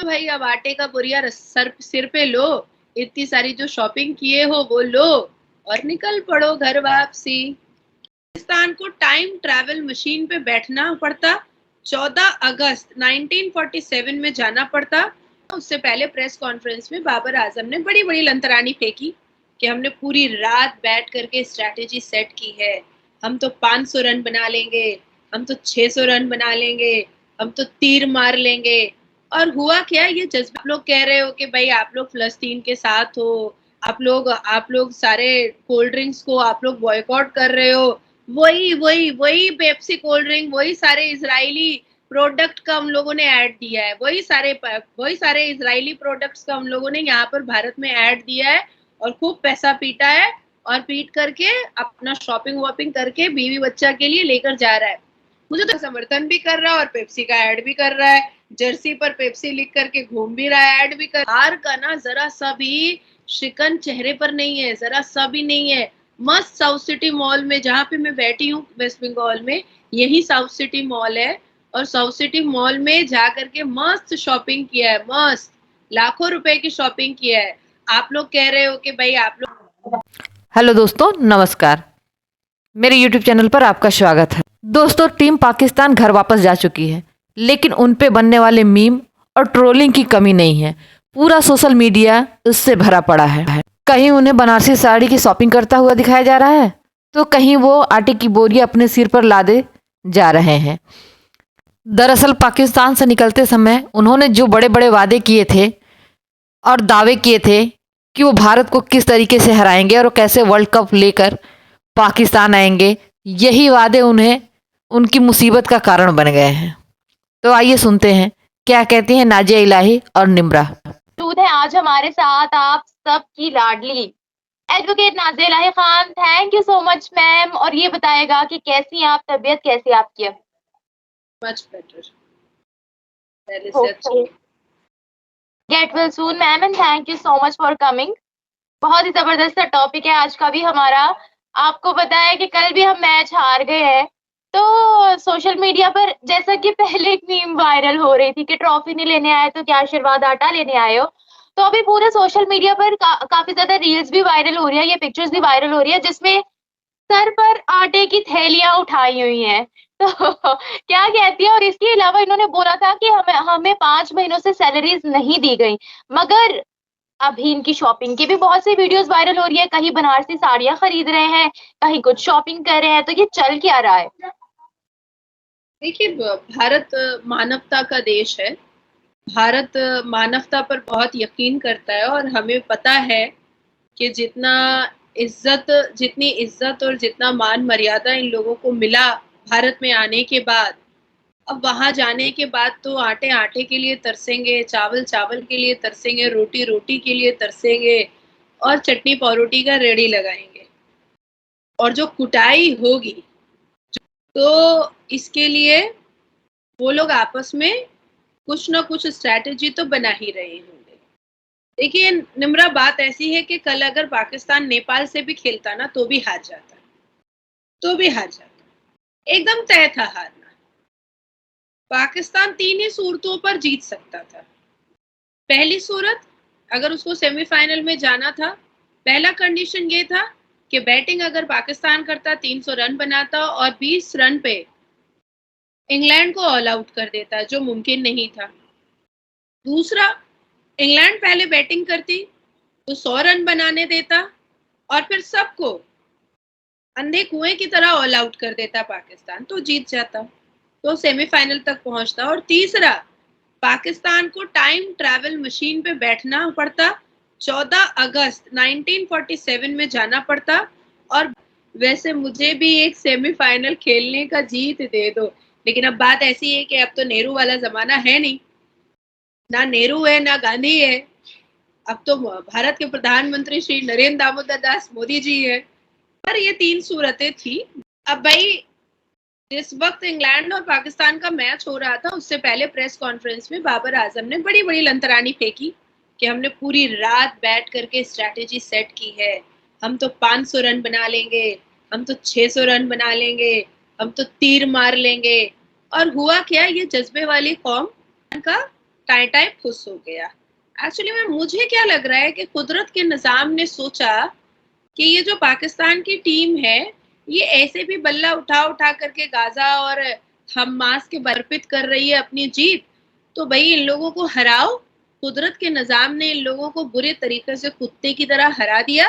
भाई अब आटे का बोरिया सर सिर पे लो, इतनी सारी जो शॉपिंग किए हो वो लो और निकल पड़ो घर वापसी। पाकिस्तान को टाइम ट्रैवल मशीन पे बैठना पड़ता, 14 अगस्त 1947 में जाना पड़ता। उससे पहले प्रेस कॉन्फ्रेंस में बाबर आजम ने बड़ी बड़ी लंतरानी फेंकी कि हमने पूरी रात बैठ करके स्ट्रैटेजी सेट की है, हम तो 500 रन बना लेंगे, हम तो 600 रन बना लेंगे, हम तो तीर मार लेंगे। और हुआ क्या, ये जज्बा आप लोग कह रहे हो कि भाई आप लोग फलस्तीन के साथ हो, आप लोग सारे कोल्ड ड्रिंक्स को आप लोग बॉयकॉट कर रहे हो, वही वही वही पेप्सी कोल्ड ड्रिंक, वही सारे इजरायली प्रोडक्ट का हम लोगों ने ऐड दिया है, वही सारे इजरायली प्रोडक्ट्स का हम लोगों ने यहाँ पर भारत में ऐड दिया है और खूब पैसा पीटा है और पीट करके अपना शॉपिंग वॉपिंग करके बीवी बच्चा के लिए लेकर जा रहा है। मुझे तो समर्थन भी कर रहा है और पेप्सी का ऐड भी कर रहा है, जर्सी पर पेप्सी लिख करके घूम भी रहा है, ऐड भी कर। हार का ना जरा सा भी शिकन चेहरे पर नहीं है, जरा सा भी नहीं है। मस्त साउथ सिटी मॉल में जहाँ पे मैं बैठी हूँ वेस्ट बंगाल में, यही साउथ सिटी मॉल है और साउथ सिटी मॉल में जा करके मस्त शॉपिंग किया है, मस्त लाखों रुपए की शॉपिंग किया है। आप लोग कह रहे हो कि भाई आप लोग। हेलो दोस्तों, नमस्कार। मेरे यूट्यूब चैनल पर आपका स्वागत है। दोस्तों, टीम पाकिस्तान घर वापस जा चुकी है, लेकिन उन पे बनने वाले मीम और ट्रोलिंग की कमी नहीं है। पूरा सोशल मीडिया उससे भरा पड़ा है। कहीं उन्हें बनारसी साड़ी की शॉपिंग करता हुआ दिखाया जा रहा है, तो कहीं वो आटे की बोरियां अपने सिर पर लादे जा रहे हैं। दरअसल पाकिस्तान से निकलते समय उन्होंने जो बड़े बड़े वादे किए थे और दावे किए थे कि वो भारत को किस तरीके से हराएंगे और कैसे वर्ल्ड कप लेकर पाकिस्तान आएंगे, यही वादे उन्हें उनकी मुसीबत का कारण बन गए हैं। तो आइए सुनते हैं क्या कहती हैं नाजिया इलाही और निम्रा। मौजूद है आज हमारे साथ आप सबकी लाडली advocate Nazia Ilahi Khan. Thank you so much ma'am. और ये बताएगा कि कैसी हैं आप, तबीयत कैसी है आपकी? मच बेटर, पहले से अच्छी। Get well soon ma'am and thank you so much for coming. बहुत ही जबरदस्त टॉपिक है आज का भी हमारा। आपको पता है कि कल भी हम मैच हार गए हैं, तो सोशल मीडिया पर जैसा कि पहले एक मीम वायरल हो रही थी कि ट्रॉफी नहीं लेने आए तो क्या आशीर्वाद आटा लेने आए हो, तो अभी पूरे सोशल मीडिया पर काफी ज्यादा रील्स भी वायरल हो रही है, ये पिक्चर्स भी वायरल हो रही है जिसमें सर पर आटे की थैलियां उठाई हुई हैं। तो क्या कहती है? और इसके अलावा इन्होंने बोला था कि हमें हमें 5 महीनों से सैलरीज नहीं दी गई, मगर अभी इनकी शॉपिंग की भी बहुत सी वीडियोस वायरल हो रही है। कहीं बनारसी साड़ियां खरीद रहे हैं, कहीं कुछ शॉपिंग कर रहे हैं, तो ये चल क्या रहा है? देखिए, भारत मानवता का देश है। भारत मानवता पर बहुत यकीन करता है और हमें पता है कि जितनी इज्जत और जितना मान मर्यादा इन लोगों को मिला भारत में आने के बाद, अब वहां जाने के बाद तो आटे आटे के लिए तरसेंगे, चावल चावल के लिए तरसेंगे, रोटी रोटी के लिए तरसेंगे और चटनी परोटी का रेड़ी लगाएंगे। और जो कुटाई होगी, तो इसके लिए वो लोग आपस में कुछ ना कुछ स्ट्रैटेजी तो बना ही रहे होंगे। देखिए निम्रा, बात ऐसी है कि कल अगर पाकिस्तान नेपाल से भी खेलता ना तो भी हार जाता, एकदम तय था हारना। पाकिस्तान 3 ही सूरतों पर जीत सकता था। पहली सूरत, अगर उसको सेमीफाइनल में जाना था, पहला कंडीशन ये था कि बैटिंग अगर पाकिस्तान करता 300 रन बनाता और 20 रन पे इंग्लैंड को ऑल आउट कर देता, जो मुमकिन नहीं था। दूसरा, इंग्लैंड पहले बैटिंग करती तो 100 रन बनाने देता और फिर सबको अंधे कुएं की तरह ऑल आउट कर देता पाकिस्तान, तो जीत जाता, तो सेमीफाइनल तक पहुंचता। और तीसरा, पाकिस्तान को टाइम ट्रैवल मशीन पे बैठना पड़ता, 14 अगस्त 1947 में जाना पड़ता। और वैसे मुझे भी एक सेमीफाइनल खेलने का जीत दे दो, लेकिन अब बात ऐसी है कि अब तो नेहरू वाला जमाना है नहीं, ना नेहरू है ना गांधी है, अब तो भारत के प्रधानमंत्री श्री नरेंद्र दामोदर दास मोदी जी है। पर ये 3 सूरतें थी। अब भाई, जिस वक्त इंग्लैंड और पाकिस्तान का मैच हो रहा था उससे पहले प्रेस कॉन्फ्रेंस में बाबर आजम ने बड़ी बड़ी लंतरानी फेंकी कि हमने पूरी रात बैठ करके स्ट्रैटेजी सेट की है, हम तो 500 रन बना लेंगे, हम तो 600 रन बना लेंगे, हम तो तीर मार लेंगे। और हुआ क्या, ये जज्बे वाली कौम का टाई टाई फुस हो गया। एक्चुअली में मुझे क्या लग रहा है कि कुदरत के निज़ाम ने सोचा कि ये जो पाकिस्तान की टीम है, ये ऐसे भी बल्ला उठा-उठा करके गाज़ा और हमास के अर्पित कर रही है अपनी जीत, तो भई इन लोगों को हराओ। कुदरत के निज़ाम ने इन लोगों को बुरे तरीके से कुत्ते की तरह हरा दिया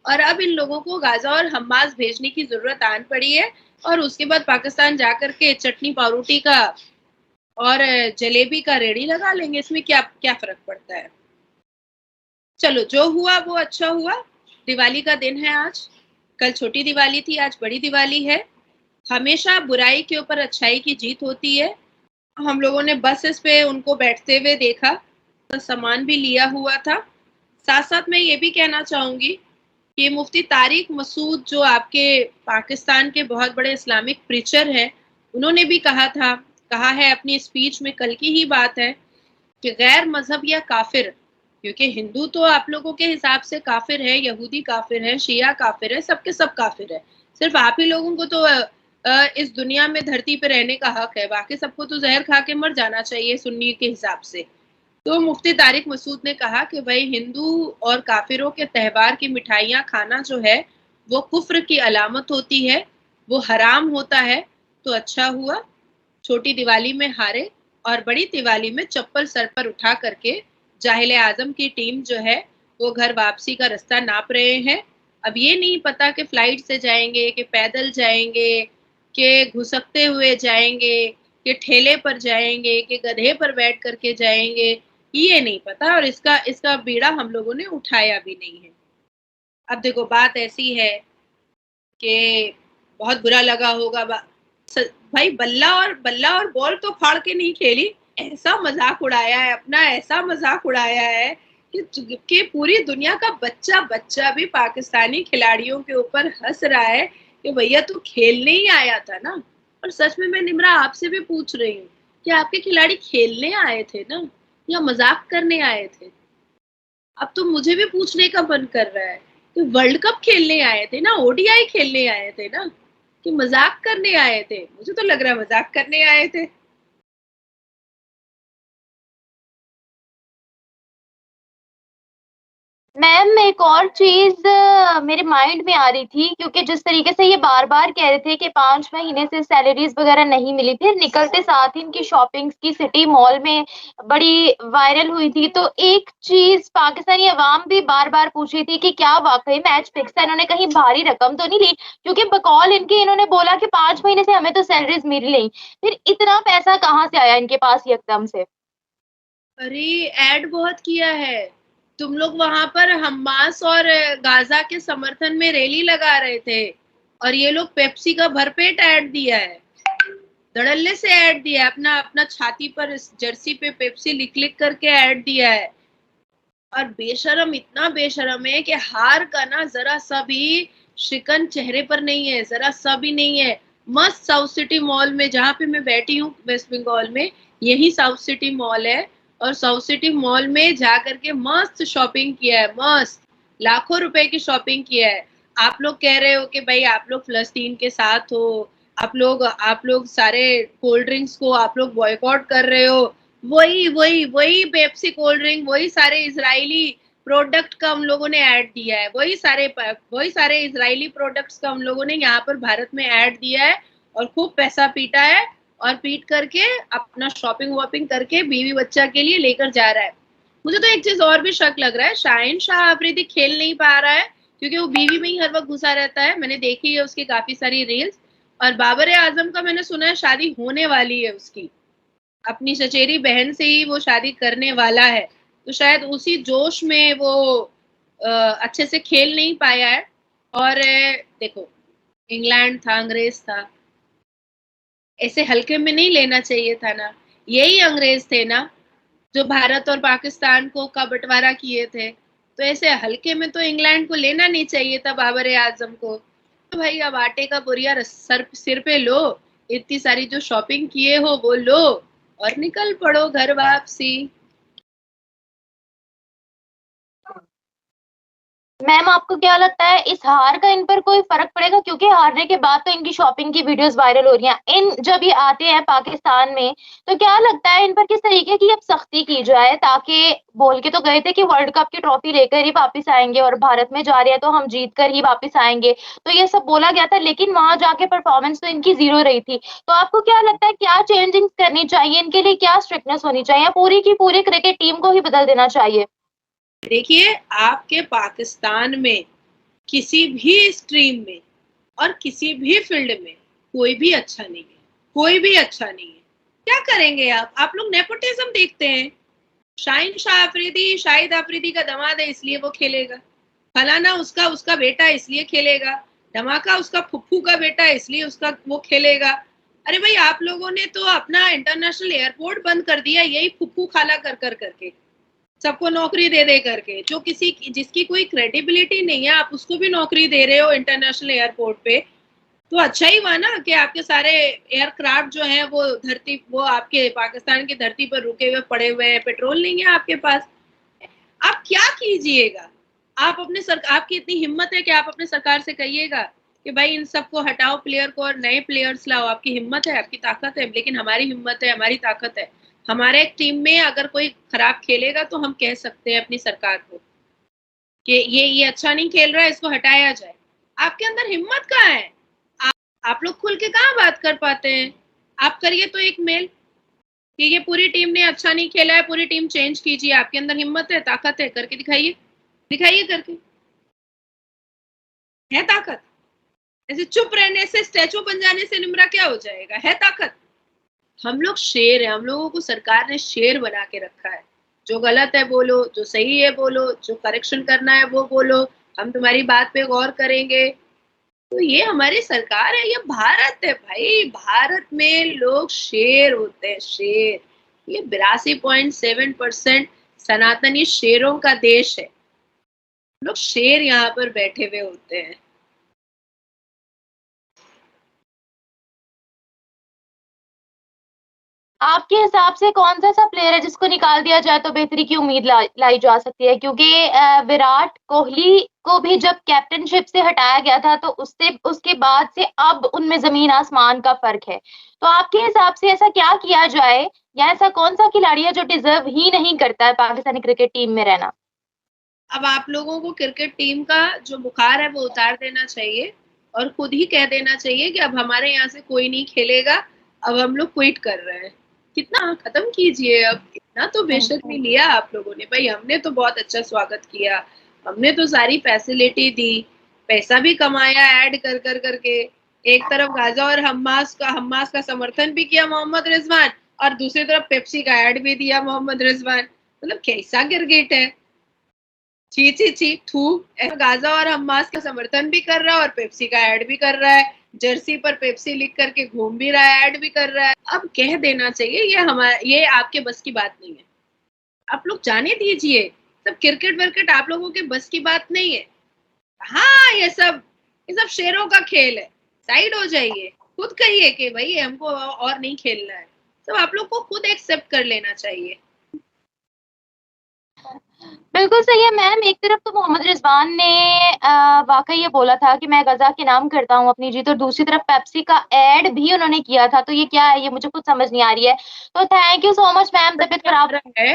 और अब इन लोगों को गाज़ा और हमास भेजने की ज़रूरत आन पड़ी है और उसके बाद पाकिस्तान जा कर के चटनी पावरोटी का और जलेबी का रेडी लगा लेंगे, इसमें क्या क्या फ़र्क पड़ता है? चलो जो हुआ वो अच्छा हुआ, दिवाली का दिन है आज, कल छोटी दिवाली थी, आज बड़ी दिवाली है। हमेशा बुराई के ऊपर अच्छाई की जीत होती है। हम लोगों ने बसेस पे उनको बैठते हुए देखा, तो सामान भी लिया हुआ था। साथ-साथ मैं ये भी कहना चाहूँगी कि मुफ्ती तारिक मसूद जो आपके पाकिस्तान के बहुत बड़े इस्लामिक प्रीचर हैं, उन्होंने भी कहा है अपनी स्पीच में, कल की ही बात है कि गैर मज़हब या काफ़िर, क्योंकि हिंदू तो आप लोगों के हिसाब से काफ़िर है, यहूदी काफ़िर है, शिया काफ़िर है, सब के सब काफ़िर है। सिर्फ़ आप ही लोगों को तो इस दुनिया में धरती पे रहने का हक है, बाकी सबको तो ज़हर खा के मर जाना चाहिए सुन्नी के हिसाब से। तो मुफ्ती तारिक मसूद ने कहा कि भई हिंदू और काफ़िरों के त्योहार की मिठाइयाँ खाना जो है, वो कुफ़्र की अलामत होती है, वो हराम होता है, तो अच्छा हुआ छोटी दिवाली में हारे और बड़ी दिवाली में चप्पल सर पर उठा करके जाहिल आज़म की टीम जो है, वो घर वापसी का रास्ता नाप रहे हैं। अब ये नहीं पता कि फ्लाइट से जाएँगे, कि पैदल जाएँगे, कि घुसकते हुए जाएँगे, कि ठेले पर जाएँगे, कि गधे पर बैठ कर के जाएँगे, ये नहीं पता और इसका इसका बीड़ा हम लोगों ने उठाया भी नहीं है। अब देखो बात ऐसी है कि बहुत बुरा लगा होगा स भाई बल्ला और बॉल तो फाड़ के नहीं खेली, ऐसा मज़ाक उड़ाया है अपना, ऐसा मज़ाक उड़ाया है कि पूरी दुनिया का बच्चा-बच्चा भी पाकिस्तानी खिलाड़ियों के ऊपर हँस रहा है कि भैया तू खेलने ही आया था ना? और सच में मैं निम्रा आपसे भी पूछ रही हूँ, कि आपके खिलाड़ी खेलने आए थे ना या मज़ाक करने आए थे? अब तो मुझे भी पूछने का मन कर रहा है कि वर्ल्ड कप खेलने आए थे ना, ओडीआई खेलने आए थे ना, कि मज़ाक करने आए थे? मुझे तो लग रहा है मज़ाक करने आए थे। मैम एक और चीज़ मेरे माइंड में आ रही थी, क्योंकि जिस तरीके से ये बार-बार कह रहे थे कि 5 महीने से सैलरीज़ वगैरह नहीं मिली, फिर निकलते साथ ही इनकी शॉपिंग्स की सिटी मॉल में बड़ी वायरल हुई थी। तो एक चीज़ पाकिस्तानी अवाम भी बार-बार पूछ रही थी कि क्या वाक़ई मैच फिक्स है? इन्होंने कहीं भारी रकम तो नहीं ली? क्योंकि बकौल इनके इन्होंने बोला कि 5 महीने से हमें तो सैलरीज़ मिल नहीं। फिर इतना पैसा कहाँ से आया इनके पास एकदम से? अरे! ऐड बहुत किया है। तुम लोग वहाँ पर हम्मास और गाज़ा के समर्थन में रैली लगा रहे थे और ये लोग पेप्सी का भरपेट ऐड दिया है। धड़ल्ले से ऐड दिया है, अपना अपना छाती पर इस जर्सी पे पेप्सी लिख-लिख करके ऐड दिया है। और बेशर्म इतना बेशर्म है कि हार का ना ज़रा-सा भी शिकन चेहरे पर नहीं है, ज़रा-सा भी नहीं है। मस्त साउथ सिटी मॉल में जहाँ पे मैं बैठी हूँ वेस्ट बंगाल में, यही साउथ सिटी मॉल है और साउथ सिटी मॉल में जा कर के मस्त शॉपिंग किया है, मस्त। लाखों रुपए की शॉपिंग किया है। आप लोग कह रहे हो कि भई आप लोग फ़लस्तीन के साथ हो, आप लोग सारे कोल्ड ड्रिंक्स को आप लोग बॉयकॉट कर रहे हो। वही पेप्सी कोल्ड ड्रिंक, वही सारे इज़राइली प्रोडक्ट का हम लोगों ने ऐड दिया है। वही सारे इज़राइली प्रोडक्ट्स का हम लोगों ने यहाँ पर भारत में ऐड दिया है और खूब पैसा पीटा है और पीट करके अपना शॉपिंग-वॉपिंग करके बीवी-बच्चा के लिए लेकर जा रहा है। मुझे तो एक चीज़ और भी शक लग रहा है, शाहीन शाह अफरीदी खेल नहीं पा रहा है क्योंकि वो बीवी में ही हर वक़्त घुसा रहता है। मैंने देखी है उसकी काफ़ी सारी रील्स और बाबर ए आज़म का मैंने सुना है शादी होने वाली है उसकी। अपनी चचेरी बहन से ही वो शादी करने वाला है। तो शायद उसी जोश में वो अच्छे से खेल नहीं पाया है और देखो इंग्लैंड था, अंग्रेज़ था, ऐसे हल्के में नहीं लेना चाहिए था ना। यही अंग्रेज़ थे ना, जो भारत और पाकिस्तान को का बँटवारा किए थे। तो ऐसे हल्के में तो इंग्लैंड को लेना नहीं चाहिए था बाबर ए आज़म को। तो भाई अब आटे का बोरिया सर सिर पे लो, इतनी सारी जो शॉपिंग किए हो वो लो और निकल पड़ो घर वापसी। मैम आपको क्या लगता है इस हार का इन पर कोई फर्क पड़ेगा, क्योंकि हारने के बाद तो इनकी शॉपिंग की वीडियोस वायरल हो रही हैं। इन जब ये आते हैं पाकिस्तान में तो क्या लगता है इन पर किस तरीके की अब सख्ती की जाए, ताकि बोल के तो गए थे कि वर्ल्ड कप की ट्रॉफी लेकर ही वापस आएंगे और भारत में जा रहे हैं तो हम जीत कर ही वापस आएंगे, तो ये सब बोला गया था, लेकिन वहां जाके परफॉर्मेंस तो इनकी जीरो रही थी। तो आपको क्या लगता है क्या चेंजिंग करनी चाहिए इनके लिए, क्या स्ट्रिक्टनेस होनी चाहिए, या पूरी की पूरी क्रिकेट टीम को ही बदल देना चाहिए? देखिए, आपके पाकिस्तान में किसी भी स्ट्रीम में और किसी भी फील्ड में कोई भी अच्छा नहीं है, कोई भी अच्छा नहीं है। क्या करेंगे आप लोग नेपोटिज्म देखते हैं। शाहीन शाह अफरीदी शाहिद अफरीदी का दामाद है इसलिए वो खेलेगा, फलाना उसका उसका बेटा इसलिए खेलेगा, धमाका उसका फुफ्फू का बेटा इसलिए उसका वो खेलेगा। अरे भाई, आप लोगों ने तो अपना इंटरनेशनल एयरपोर्ट बंद कर दिया यही फुफ्फू खाला कर करके, सबको नौकरी दे दे करके। जो जिसकी कोई क्रेडिबिलिटी नहीं है आप उसको भी नौकरी दे रहे हो इंटरनेशनल एयरपोर्ट पे, तो अच्छा ही हुआ ना कि आपके सारे एयरक्राफ्ट जो हैं वो आपके पाकिस्तान की धरती पर रुके हुए पड़े हुए हैं, पेट्रोल नहीं है आपके पास। आप क्या कीजिएगा? आपकी इतनी हिम्मत है कि आप अपने सरकार से कहिएगा कि भाई इन सबको हटाओ प्लेयर को और नए प्लेयर्स लाओ। आपकी हिम्मत है, आपकी ताकत है, लेकिन हमारी हिम्मत है, हमारी ताकत है। हमारे एक टीम में अगर कोई खराब खेलेगा तो हम कह सकते हैं अपनी सरकार को कि ये अच्छा नहीं खेल रहा है, इसको हटाया जाए। आपके अंदर हिम्मत कहाँ है? आप लोग खुल के कहाँ बात कर पाते हैं? आप करिए तो एक मेल कि ये पूरी टीम ने अच्छा नहीं खेला है, पूरी टीम चेंज कीजिए। आपके अंदर हिम्मत है, ताकत है, करके दिखाइए, दिखाइए करके। है ताकत? ऐसे चुप रहने से, स्टैचू बन जाने से निमरा क्या हो जाएगा? है ताकत? हम लोग शेर है, हम लोगों को सरकार ने शेर बना के रखा है। जो गलत है बोलो, जो सही है बोलो, जो करेक्शन करना है वो बोलो, हम तुम्हारी बात पे गौर करेंगे। तो ये हमारी सरकार है, ये भारत है भाई। भारत में लोग शेर होते हैं, शेर। ये 82.7% सनातनी शेरों का देश है। लोग शेर यहाँ पर बैठे हुए होते हैं। आपके हिसाब से कौन सा ऐसा प्लेयर है जिसको निकाल दिया जाए तो बेहतरी की उम्मीद लाई जा सकती है? क्योंकि विराट कोहली को भी जब कैप्टनशिप से हटाया गया था तो उसके बाद से अब उनमें जमीन आसमान का फर्क है। तो आपके हिसाब से ऐसा क्या किया जाए, या ऐसा कौन सा खिलाड़ी है जो डिजर्व ही नहीं करता है पाकिस्तानी क्रिकेट टीम में रहना? अब आप लोगों को क्रिकेट टीम का जो बुखार है वो उतार देना चाहिए और खुद ही कह देना चाहिए कि अब हमारे यहाँ से कोई नहीं खेलेगा, अब हम लोग क्विट कर रहे हैं। कितना खत्म कीजिए अब। इतना तो बेशक नहीं लिया आप लोगों ने भाई। हमने तो बहुत अच्छा स्वागत किया, हमने तो सारी फैसिलिटी दी, पैसा भी कमाया ऐड कर कर करके। एक तरफ गाजा और हम्मास का समर्थन भी किया मोहम्मद रिजवान, और दूसरी तरफ पेप्सी का ऐड भी दिया मोहम्मद रिजवान। मतलब कैसा क्रिकेट है? छी छी छी थू। गाजा और हम्मास का समर्थन भी कर रहा है और पेप्सी का ऐड भी कर रहा है, जर्सी पर पेप्सी लिख करके घूम भी रहा है, ऐड भी कर रहा है। अब कह देना चाहिए ये आपके बस की बात नहीं है। आप लोग जाने दीजिए, सब क्रिकेट वर्केट आप लोगों के बस की बात नहीं है। हाँ, ये सब शेरों का खेल है, साइड हो जाइए। खुद कहिए कि भाई हमको और नहीं खेलना है। सब आप लोग को खुद एक्सेप्ट कर लेना चाहिए। बिल्कुल सही है मैम। एक तरफ तो मोहम्मद रिजवान ने वाकई ये बोला था कि मैं गजा के नाम करता हूँ अपनी जीत, और दूसरी तरफ पेप्सी का एड भी उन्होंने किया था। तो ये क्या है, ये मुझे कुछ समझ नहीं आ रही है। तो thank you so much ma'am. तबीयत खराब है,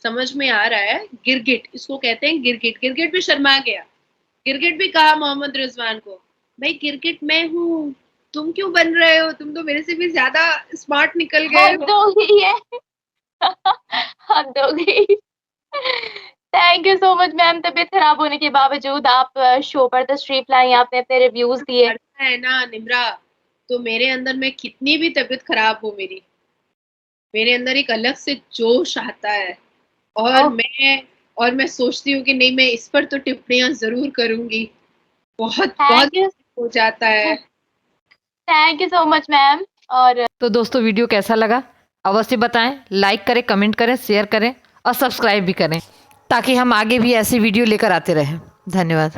समझ में आ रहा है। गिरगिट इसको कहते हैं, गिरगिट। गिरगिट भी शर्मा गया। गिरगिट भी कहा मोहम्मद रिजवान को, भाई गिरगिट मैं हूँ, तुम क्यों बन रहे हो? तुम तो मेरे से भी ज्यादा स्मार्ट निकल गए हद हो। हो गई है। हद हो गई। Thank you so much ma'am. तबीयत खराब होने के बावजूद आप शो पर तशरीफ लाई, आपने अपने रिव्यूज दिए। है ना निम्रा, तो मेरे अंदर में कितनी भी तबीयत खराब हो मेरे अंदर एक अलग से जोश आता है, और मैं सोचती हूँ कि नहीं, मैं इस पर तो टिप्पणियां जरूर करूंगी। बहुत बहुत हो जाता है। Thank you so much ma'am. और तो दोस्तों वीडियो कैसा लगा अवश्य बताएं, लाइक करें, कमेंट करें, शेयर करें और सब्सक्राइब भी करें ताकि हम आगे भी ऐसी वीडियो लेकर आते रहें। धन्यवाद।